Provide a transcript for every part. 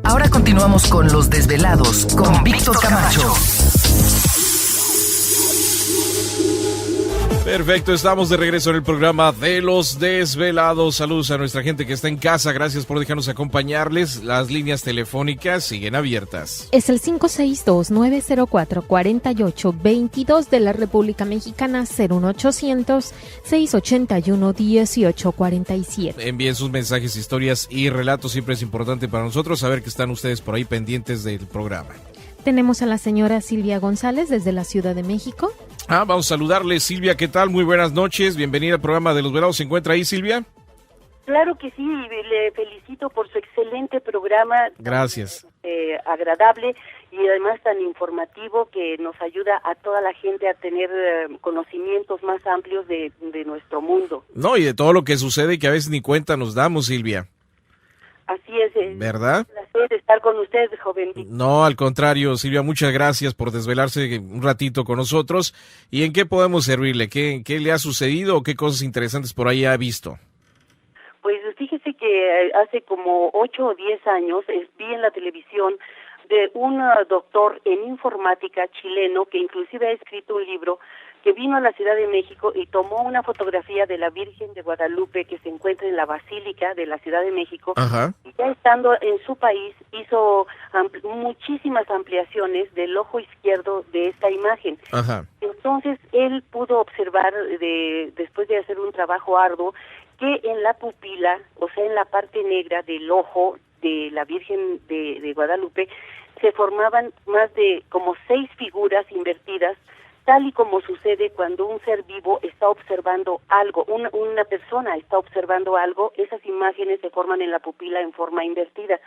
Ahora continuamos con Los Desvelados con Víctor Camacho. Perfecto, estamos de regreso en el programa de Los Desvelados. Saludos a nuestra gente que está en casa. Gracias por dejarnos acompañarles. Las líneas telefónicas siguen abiertas. Es el 562-904-4822 de la República Mexicana, 01800-681-1847. Envíen sus mensajes, historias y relatos. Siempre es importante para nosotros saber que están ustedes por ahí pendientes del programa. Tenemos a la señora Silvia González desde la Ciudad de México. Vamos a saludarle. Silvia, ¿qué tal? Muy buenas noches. Bienvenida al programa de Los Velados. ¿Se encuentra ahí, Silvia? Claro que sí, le felicito por su excelente programa. Gracias. Agradable y además tan informativo que nos ayuda a toda la gente a tener conocimientos más amplios de nuestro mundo. No, y de todo lo que sucede y que a veces ni cuenta nos damos, Silvia. Así es. ¿Verdad? Un placer estar con usted, joven. No, al contrario, Silvia, muchas gracias por desvelarse un ratito con nosotros. ¿Y en qué podemos servirle? ¿Qué le ha sucedido o qué cosas interesantes por ahí ha visto? Pues fíjese que hace como 8 o 10 años vi en la televisión de un doctor en informática chileno que inclusive ha escrito un libro, que vino a la Ciudad de México y tomó una fotografía de la Virgen de Guadalupe que se encuentra en la Basílica de la Ciudad de México. Ajá. Y ya estando en su país hizo muchísimas ampliaciones del ojo izquierdo de esta imagen. Ajá. Entonces él pudo observar, después de hacer un trabajo arduo, que en la pupila, o sea, en la parte negra del ojo de la Virgen de Guadalupe, se formaban más de como 6 figuras invertidas, tal y como sucede cuando un ser vivo está observando algo, una persona está observando algo, esas imágenes se forman en la pupila en forma invertida.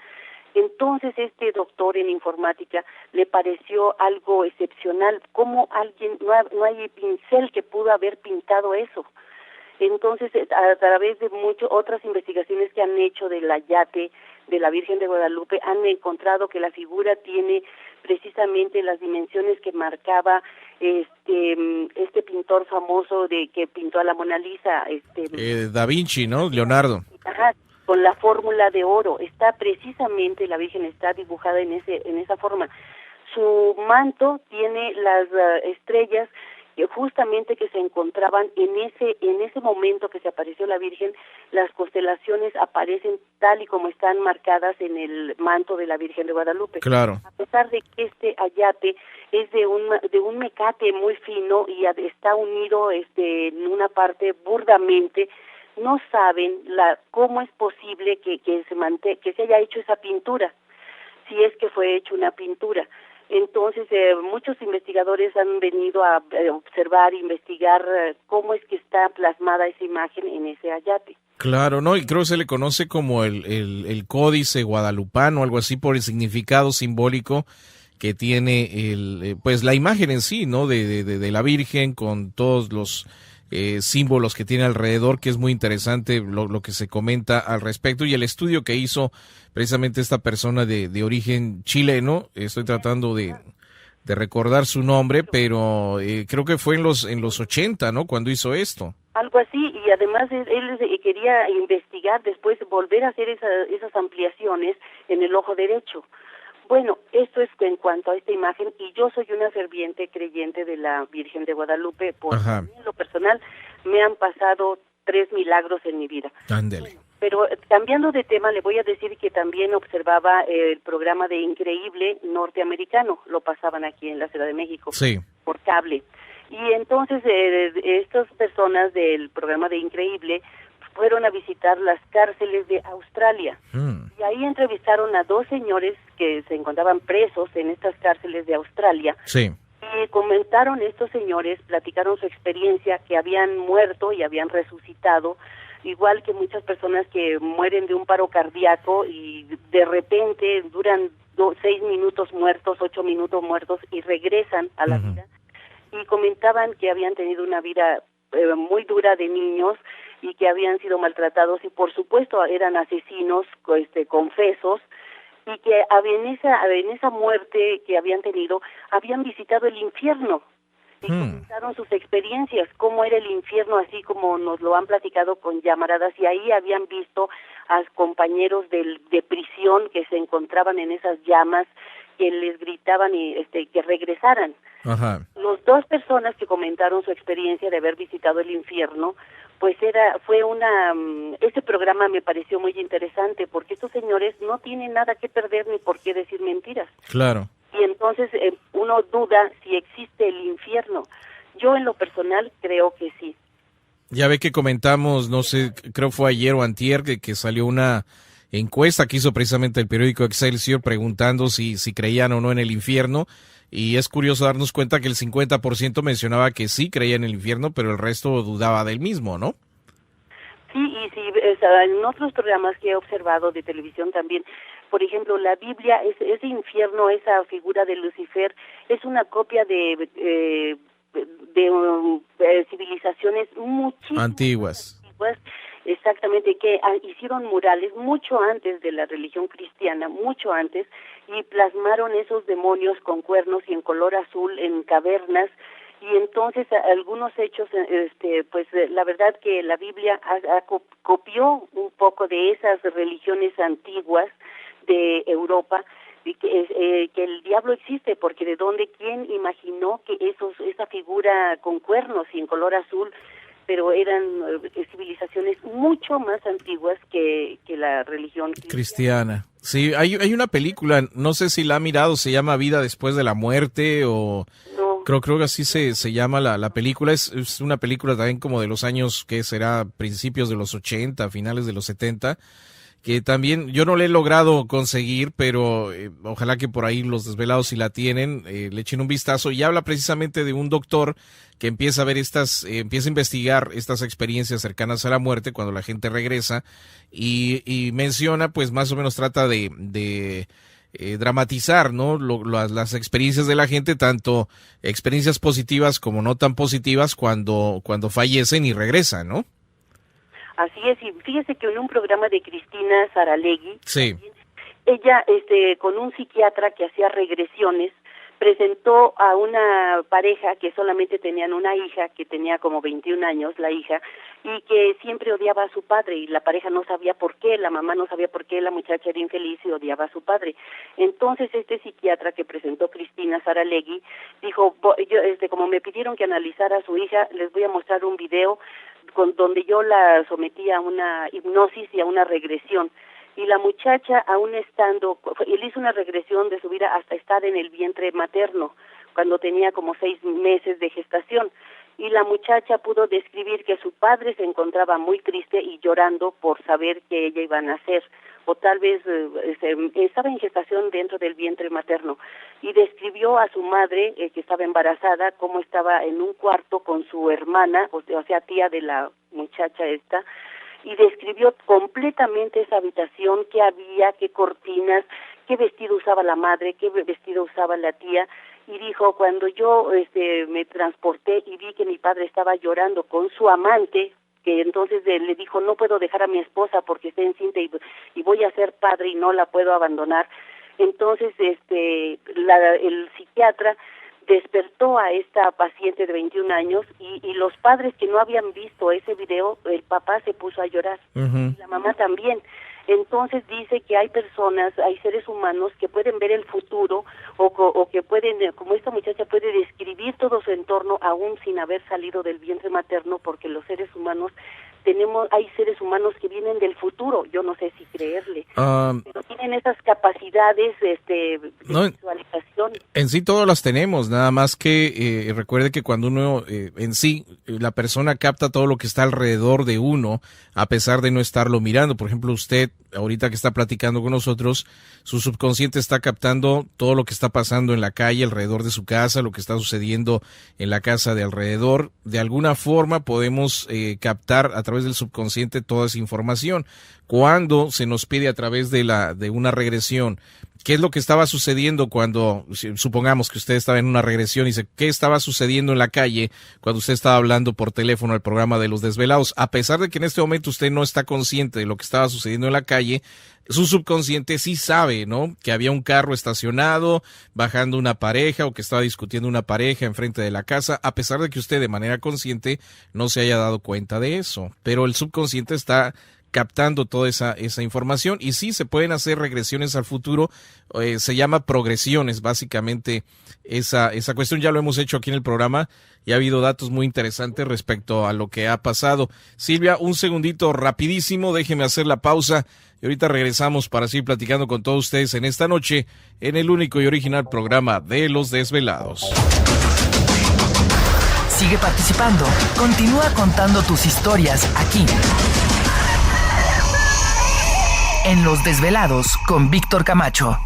Entonces este doctor en informática le pareció algo excepcional, como no hay pincel que pudo haber pintado eso. Entonces, a través de otras investigaciones que han hecho del ayate de la Virgen de Guadalupe, han encontrado que la figura tiene precisamente las dimensiones que marcaba este pintor famoso que pintó a la Mona Lisa. Da Vinci, ¿no? Leonardo. Ajá, con la fórmula de oro. Está precisamente, la Virgen está dibujada en esa forma. Su manto tiene las estrellas justamente que se encontraban en ese momento que se apareció la Virgen. Las constelaciones aparecen tal y como están marcadas en el manto de la Virgen de Guadalupe. Claro. A pesar de que este ayate es de un mecate muy fino y está unido en una parte burdamente, no saben cómo es posible que se haya hecho esa pintura, si es que fue hecho una pintura. Entonces, muchos investigadores han venido a observar, investigar cómo es que está plasmada esa imagen en ese ayate. Claro, ¿no? Y creo que se le conoce como el códice guadalupano, algo así, por el significado simbólico que tiene pues la imagen en sí, ¿no? De la Virgen con todos los símbolos que tiene alrededor, que es muy interesante lo que se comenta al respecto, y el estudio que hizo precisamente esta persona de origen chileno. Estoy tratando de recordar su nombre, pero creo que fue en los 80, ¿no? Cuando hizo esto. Algo así, y además él quería investigar, después volver a hacer esas ampliaciones en el ojo derecho. Bueno, esto es en cuanto a esta imagen, y yo soy una ferviente creyente de la Virgen de Guadalupe, porque en lo personal me han pasado 3 milagros en mi vida. Ándele. Pero cambiando de tema, le voy a decir que también observaba el programa de Increíble norteamericano, lo pasaban aquí en la Ciudad de México, sí, por cable. Y entonces estas personas del programa de Increíble fueron a visitar las cárceles de Australia. Y ahí entrevistaron a 2 señores que se encontraban presos en estas cárceles de Australia. Sí. Y comentaron estos señores, platicaron su experiencia, que habían muerto y habían resucitado, igual que muchas personas que mueren de un paro cardíaco y de repente duran 6 minutos muertos, 8 minutos muertos y regresan a la vida. Y comentaban que habían tenido una vida muy dura de niños, y que habían sido maltratados y por supuesto eran asesinos confesos, y que en esa muerte que habían tenido habían visitado el infierno y comentaron sus experiencias, cómo era el infierno, así como nos lo han platicado con llamaradas, y ahí habían visto a compañeros de prisión que se encontraban en esas llamas, que les gritaban y que regresaran. Ajá. Los dos personas que comentaron su experiencia de haber visitado el infierno, pues ese programa me pareció muy interesante, porque estos señores no tienen nada que perder ni por qué decir mentiras. Claro. Y entonces uno duda si existe el infierno. Yo en lo personal creo que sí. Ya ve que comentamos, no sé, creo fue ayer o antier, que salió una encuesta que hizo precisamente el periódico Excelsior preguntando si creían o no en el infierno, y es curioso darnos cuenta que el 50% mencionaba que sí creía en el infierno, pero el resto dudaba del mismo, ¿no? Sí, y sí, en otros programas que he observado de televisión también, por ejemplo, la Biblia, ese infierno, esa figura de Lucifer, es una copia de civilizaciones muchísimas antiguas. Exactamente, que hicieron murales mucho antes de la religión cristiana, mucho antes, y plasmaron esos demonios con cuernos y en color azul en cavernas. Y entonces algunos hechos, pues la verdad que la Biblia copió un poco de esas religiones antiguas de Europa, y que el diablo existe, porque de dónde, quién imaginó que esa figura con cuernos y en color azul, pero eran civilizaciones mucho más antiguas que la religión cristiana. Sí, hay una película, no sé si la ha mirado, se llama Vida después de la muerte, o no. Creo que así se llama la película. Es una película también como de los años, que será principios de los 80, finales de los 70, que también yo no le he logrado conseguir, pero ojalá que por ahí los desvelados, si la tienen, le echen un vistazo. Y habla precisamente de un doctor que empieza a ver empieza a investigar estas experiencias cercanas a la muerte cuando la gente regresa, y menciona, pues más o menos trata de dramatizar, ¿no? Las experiencias de la gente, tanto experiencias positivas como no tan positivas, cuando fallecen y regresan, ¿no? Así es, y fíjese que en un programa de Cristina Saralegui, sí, ella con un psiquiatra que hacía regresiones, presentó a una pareja que solamente tenían una hija, que tenía como 21 años la hija, y que siempre odiaba a su padre, y la pareja no sabía por qué, la mamá no sabía por qué, la muchacha era infeliz y odiaba a su padre. Entonces este psiquiatra que presentó Cristina Saralegui dijo, como me pidieron que analizara a su hija, les voy a mostrar un video donde yo la sometí a una hipnosis y a una regresión. Y la muchacha, aún estando, él hizo una regresión de su vida hasta estar en el vientre materno, cuando tenía como 6 meses de gestación. Y la muchacha pudo describir que su padre se encontraba muy triste y llorando por saber que ella iba a nacer, o tal vez estaba en gestación dentro del vientre materno. Y describió a su madre, que estaba embarazada, cómo estaba en un cuarto con su hermana, o sea, tía de la muchacha esta, y describió completamente esa habitación, qué había, qué cortinas, qué vestido usaba la madre, qué vestido usaba la tía, y dijo, cuando yo me transporté y vi que mi padre estaba llorando con su amante, que entonces le dijo, no puedo dejar a mi esposa porque está encinta y voy a ser padre y no la puedo abandonar. Entonces el psiquiatra despertó a esta paciente de 21 años y los padres que no habían visto ese video, el papá se puso a llorar, y la mamá también. Entonces dice que hay personas, hay seres humanos que pueden ver el futuro o que pueden, como esta muchacha, puede describir todo su entorno aún sin haber salido del vientre materno, porque los seres humanos hay seres humanos que vienen del futuro, yo no sé si creerle, pero tienen esas capacidades de visualización. En sí todas las tenemos, nada más que recuerde que cuando uno en sí, la persona capta todo lo que está alrededor de uno, a pesar de no estarlo mirando. Por ejemplo, usted, ahorita que está platicando con nosotros, su subconsciente está captando todo lo que está pasando en la calle, alrededor de su casa, lo que está sucediendo en la casa de alrededor. De alguna forma podemos captar a través través del subconsciente toda esa información. Cuando se nos pide a través de una regresión, ¿qué es lo que estaba sucediendo cuando, supongamos que usted estaba en una regresión y dice, ¿qué estaba sucediendo en la calle cuando usted estaba hablando por teléfono al programa de Los Desvelados? A pesar de que en este momento usted no está consciente de lo que estaba sucediendo en la calle, su subconsciente sí sabe, ¿no? Que había un carro estacionado, bajando una pareja o que estaba discutiendo una pareja enfrente de la casa, a pesar de que usted de manera consciente no se haya dado cuenta de eso. Pero el subconsciente está captando toda esa información y sí se pueden hacer regresiones al futuro, se llama progresiones, básicamente esa cuestión ya lo hemos hecho aquí en el programa y ha habido datos muy interesantes respecto a lo que ha pasado. Silvia, un segundito rapidísimo, déjeme hacer la pausa y ahorita regresamos para seguir platicando con todos ustedes en esta noche en el único y original programa de Los Desvelados. Sigue participando, continúa contando tus historias aquí en Los Desvelados con Víctor Camacho.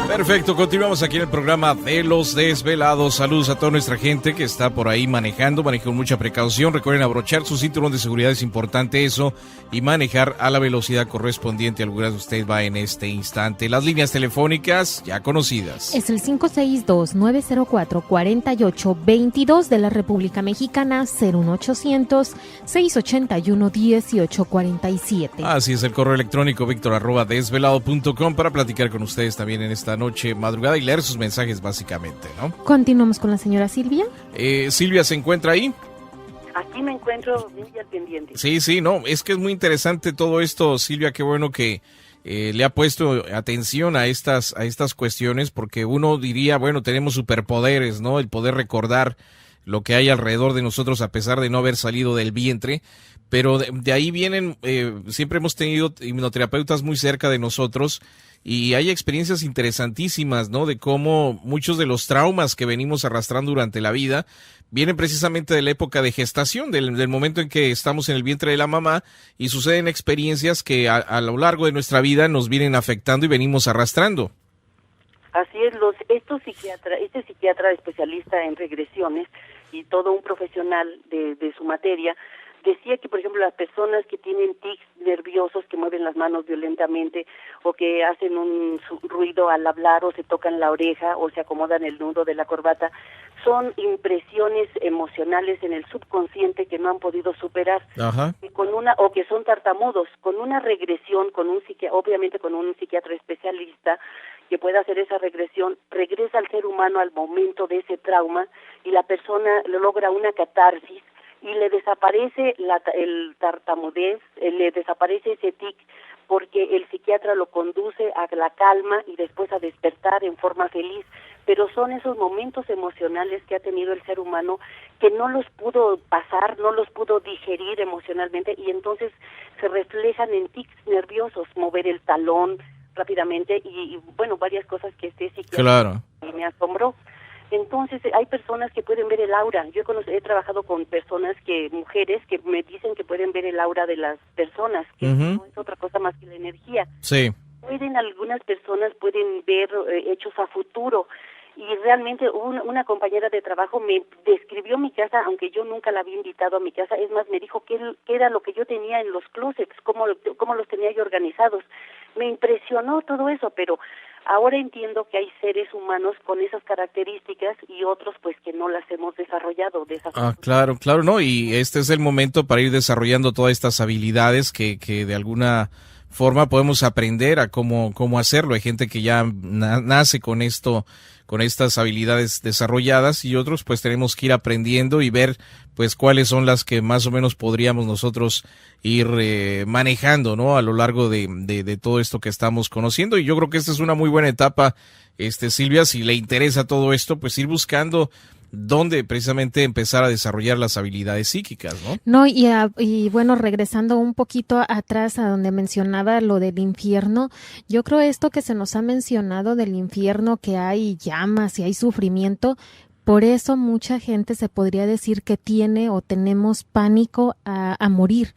Perfecto, continuamos aquí en el programa de Los Desvelados. Saludos a toda nuestra gente que está por ahí manejando. Manejen con mucha precaución. Recuerden abrochar su cinturón de seguridad, es importante eso. Y manejar a la velocidad correspondiente al lugar donde usted va en este instante. Las líneas telefónicas ya conocidas. Es el 562-904-4822 de la República Mexicana, 01800-681-1847. Así es, el correo electrónico victor@desvelado.com para platicar con ustedes también en esta noche madrugada y leer sus mensajes básicamente, ¿no? Continuamos con la señora Silvia. Silvia, ¿se encuentra ahí? Aquí me encuentro bien al pendiente. Sí, no, es que es muy interesante todo esto, Silvia, qué bueno que le ha puesto atención a estas cuestiones, porque uno diría, bueno, tenemos superpoderes, ¿no? El poder recordar lo que hay alrededor de nosotros a pesar de no haber salido del vientre, pero de ahí vienen, siempre hemos tenido hipnoterapeutas muy cerca de nosotros y hay experiencias interesantísimas, ¿no? De cómo muchos de los traumas que venimos arrastrando durante la vida vienen precisamente de la época de gestación, del momento en que estamos en el vientre de la mamá y suceden experiencias que a lo largo de nuestra vida nos vienen afectando y venimos arrastrando. Así es, este psiquiatra especialista en regresiones y todo un profesional de su materia, decía que, por ejemplo, las personas que tienen tics nerviosos, que mueven las manos violentamente o que hacen un ruido al hablar o se tocan la oreja o se acomodan el nudo de la corbata, son impresiones emocionales en el subconsciente que no han podido superar. Ajá. O que son tartamudos. Con una regresión, obviamente con un psiquiatra especialista que pueda hacer esa regresión, regresa al ser humano al momento de ese trauma y la persona logra una catarsis y le desaparece el tartamudez, le desaparece ese tic, porque el psiquiatra lo conduce a la calma y después a despertar en forma feliz. Pero son esos momentos emocionales que ha tenido el ser humano que no los pudo pasar, no los pudo digerir emocionalmente y entonces se reflejan en tics nerviosos, mover el talón rápidamente y bueno, varias cosas que este psiquiatra Claro. me asombró. Entonces, hay personas que pueden ver el aura. Yo he trabajado con mujeres que me dicen que pueden ver el aura de las personas, que no es otra cosa más que la energía. Sí. Algunas personas pueden ver hechos a futuro. Y realmente una compañera de trabajo me describió mi casa, aunque yo nunca la había invitado a mi casa. Es más, me dijo qué era lo que yo tenía en los closets, cómo los tenía yo organizados. Me impresionó todo eso, pero ahora entiendo que hay seres humanos con esas características y otros pues que no las hemos desarrollado de esa forma. Claro, no, y este es el momento para ir desarrollando todas estas habilidades que de alguna forma podemos aprender a cómo hacerlo. Hay gente que ya nace con estas habilidades desarrolladas y otros pues tenemos que ir aprendiendo y ver pues cuáles son las que más o menos podríamos nosotros ir manejando, ¿no? A lo largo de todo esto que estamos conociendo, y yo creo que esta es una muy buena etapa, Silvia, si le interesa todo esto, pues ir buscando dónde precisamente empezar a desarrollar las habilidades psíquicas, ¿no? No, y bueno, regresando un poquito atrás a donde mencionaba lo del infierno, yo creo esto que se nos ha mencionado del infierno, que hay llamas y hay sufrimiento, por eso mucha gente se podría decir que tiene o tenemos pánico a morir,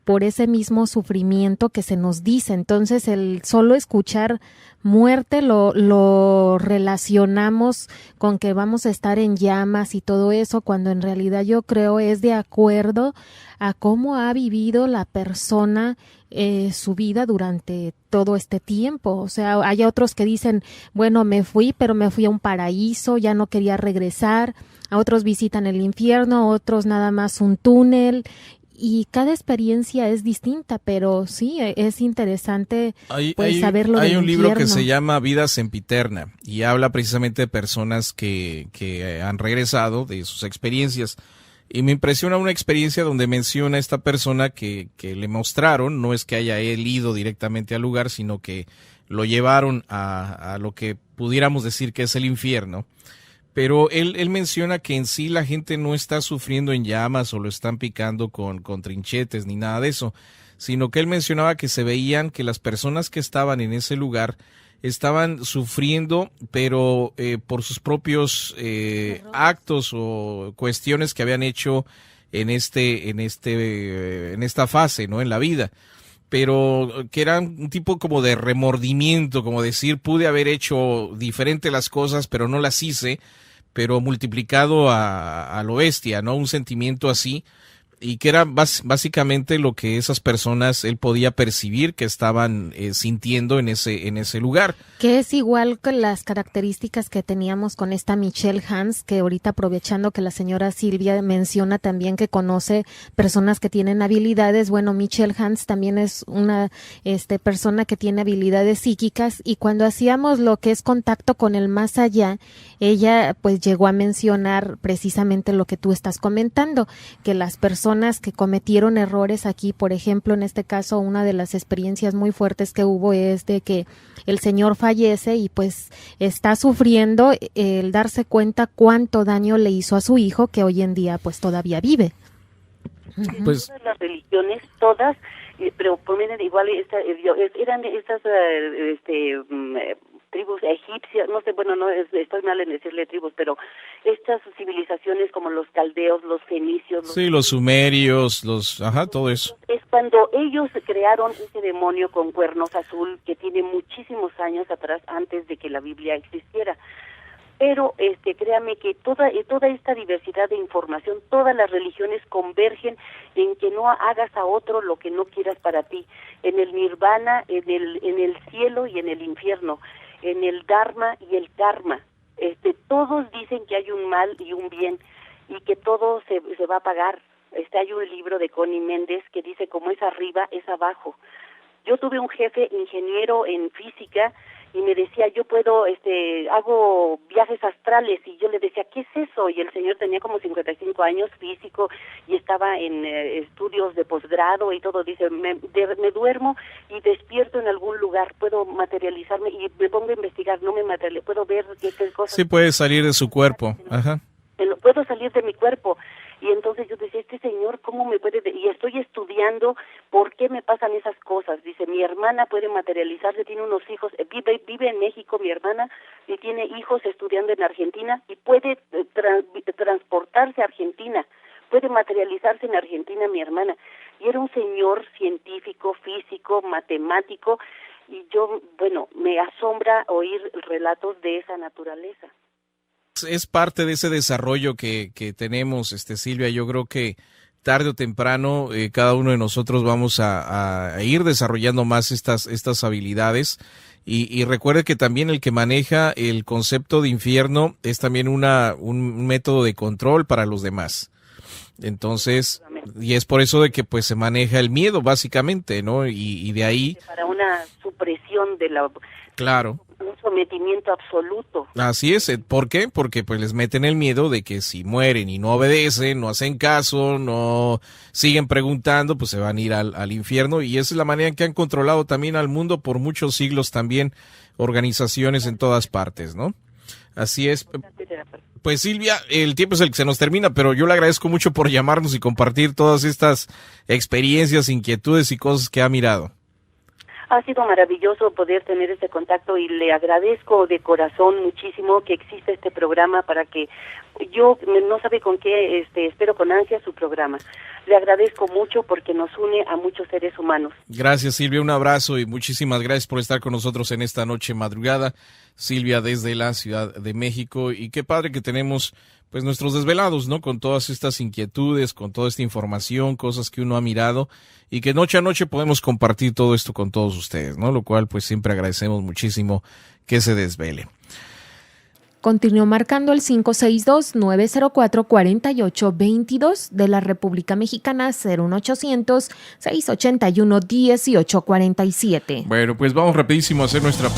por ese mismo sufrimiento que se nos dice. Entonces, el solo escuchar muerte lo relacionamos con que vamos a estar en llamas y todo eso, cuando en realidad yo creo es de acuerdo a cómo ha vivido la persona su vida durante todo este tiempo. O sea, hay otros que dicen, bueno, me fui, pero me fui a un paraíso, ya no quería regresar. A otros visitan el infierno, otros nada más un túnel. Y cada experiencia es distinta, pero sí, es interesante saberlo del infierno. Hay un libro que se llama Vida Sempiterna y habla precisamente de personas que han regresado de sus experiencias. Y me impresiona una experiencia donde menciona esta persona que le mostraron, no es que haya él ido directamente al lugar, sino que lo llevaron a lo que pudiéramos decir que es el infierno. Pero él menciona que en sí la gente no está sufriendo en llamas o lo están picando con trinchetes ni nada de eso, sino que él mencionaba que se veían que las personas que estaban en ese lugar estaban sufriendo, pero por sus propios actos o cuestiones que habían hecho en esta fase, ¿no? En la vida. Pero que era un tipo como de remordimiento, como decir, pude haber hecho diferente las cosas, pero no las hice, pero multiplicado a lo bestia, ¿no? Un sentimiento así, y que era básicamente lo que esas personas, él podía percibir que estaban sintiendo en ese lugar. Que es igual que las características que teníamos con esta Michelle Hans, que ahorita aprovechando que la señora Silvia menciona también que conoce personas que tienen habilidades. Bueno, Michelle Hans también es una persona que tiene habilidades psíquicas, y cuando hacíamos lo que es contacto con el más allá, ella pues llegó a mencionar precisamente lo que tú estás comentando, que las personas que cometieron errores aquí, por ejemplo, en este caso, una de las experiencias muy fuertes que hubo es de que el señor fallece y pues está sufriendo el darse cuenta cuánto daño le hizo a su hijo, que hoy en día pues todavía vive. Pues todas las religiones, todas, pero por medio de igual eran estas tribus egipcias, no sé, bueno, no estoy mal en decirle tribus, pero estas civilizaciones como los caldeos, los fenicios, los sumerios, todo eso. Es cuando ellos crearon ese demonio con cuernos azul que tiene muchísimos años atrás, antes de que la Biblia existiera. Pero créame que toda esta diversidad de información, todas las religiones convergen en que no hagas a otro lo que no quieras para ti, en el nirvana, en el cielo y en el infierno, en el dharma y el karma. Todos dicen que hay un mal y un bien y que todo se va a pagar. Hay un libro de Connie Méndez que dice como es arriba es abajo. Yo tuve un jefe ingeniero en física y me decía, yo puedo, hago viajes astrales, y yo le decía, ¿qué es eso? Y el señor tenía como 55 años, físico, y estaba en estudios de posgrado y todo. Dice, me duermo y despierto en algún lugar, puedo materializarme y me pongo a investigar, no me materializo, puedo ver qué cosas. Sí, puede salir de su cuerpo, ajá. Puedo salir de mi cuerpo. Y entonces yo decía, este señor, ¿cómo me puede...? Y estoy estudiando por qué me pasan esas cosas. Dice, mi hermana puede materializarse, tiene unos hijos, vive en México mi hermana, y tiene hijos estudiando en Argentina, y puede transportarse a Argentina, puede materializarse en Argentina mi hermana. Y era un señor científico, físico, matemático, y yo, bueno, me asombra oír relatos de esa naturaleza. Es parte de ese desarrollo que tenemos, Silvia. Yo creo que tarde o temprano cada uno de nosotros vamos a ir desarrollando más estas habilidades. Y recuerde que también el que maneja el concepto de infierno es también un método de control para los demás. Entonces, y es por eso de que pues se maneja el miedo básicamente, ¿no? Y de ahí... Para una supresión de la... Claro. Un sometimiento absoluto. Así es. ¿Por qué? Porque pues les meten el miedo de que si mueren y no obedecen, no hacen caso, no siguen preguntando, pues se van a ir al infierno. Y esa es la manera en que han controlado también al mundo por muchos siglos también, organizaciones en todas partes, ¿no? Así es. Pues Silvia, el tiempo es el que se nos termina, pero yo le agradezco mucho por llamarnos y compartir todas estas experiencias, inquietudes y cosas que ha mirado. Ha sido maravilloso poder tener este contacto y le agradezco de corazón muchísimo que exista este programa para que yo no sabe con qué, espero con ansia su programa. Le agradezco mucho porque nos une a muchos seres humanos. Gracias, Silvia, un abrazo y muchísimas gracias por estar con nosotros en esta noche madrugada. Silvia desde la Ciudad de México, y qué padre que tenemos pues nuestros desvelados, ¿no? Con todas estas inquietudes, con toda esta información, cosas que uno ha mirado y que noche a noche podemos compartir todo esto con todos ustedes, ¿no? Lo cual pues siempre agradecemos muchísimo que se desvele. Continuó marcando el 562-904-4822 de la República Mexicana, 01800-681-1847. Bueno, pues vamos rapidísimo a hacer nuestra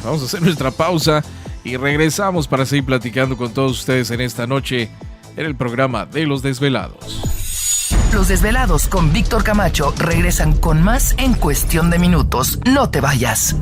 vamos a hacer nuestra pausa y regresamos para seguir platicando con todos ustedes en esta noche en el programa de Los Desvelados. Los Desvelados con Víctor Camacho regresan con más en cuestión de minutos. No te vayas.